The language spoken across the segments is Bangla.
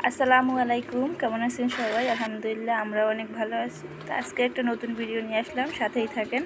আসসালামু আলাইকুম, কেমন আছেন সবাই? আলহামদুলিল্লাহ, আমরা অনেক ভালো আছি। তো আজকে একটা নতুন ভিডিও নিয়ে আসলাম, সাথেই থাকেন।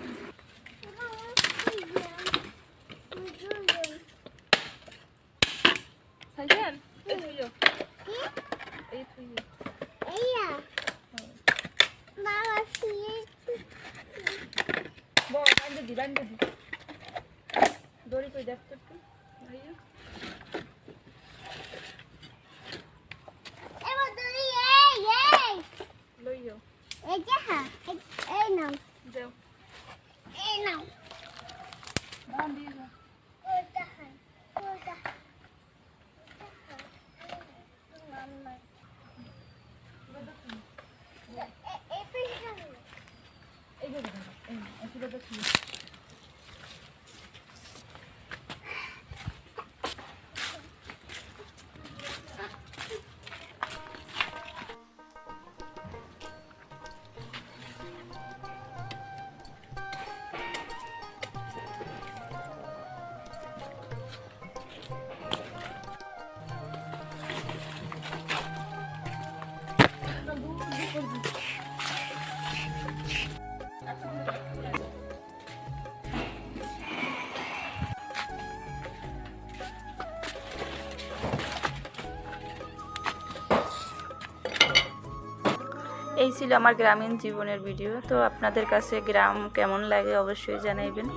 এই ছিল আমার গ্রামীণ জীবনের ভিডিও। তো আপনাদের কাছে গ্রাম কেমন লাগে অবশ্যই জানাইবেন।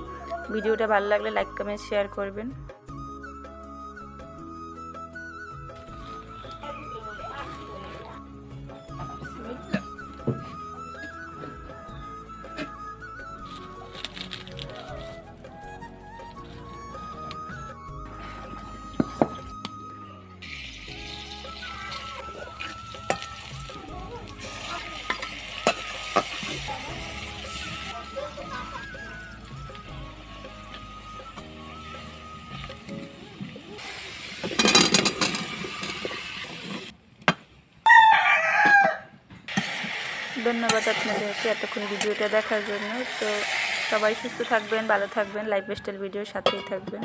ভিডিওটা ভালো লাগলে লাইক কমেন্ট শেয়ার করবেন। ধন্যবাদ আপনাদেরকে এতক্ষণ ভিডিওটা দেখার জন্য। তো সবাই সুস্থ থাকবেন, ভালো থাকবেন, লাইফস্টাইল ভিডিওর সাথেই থাকবেন।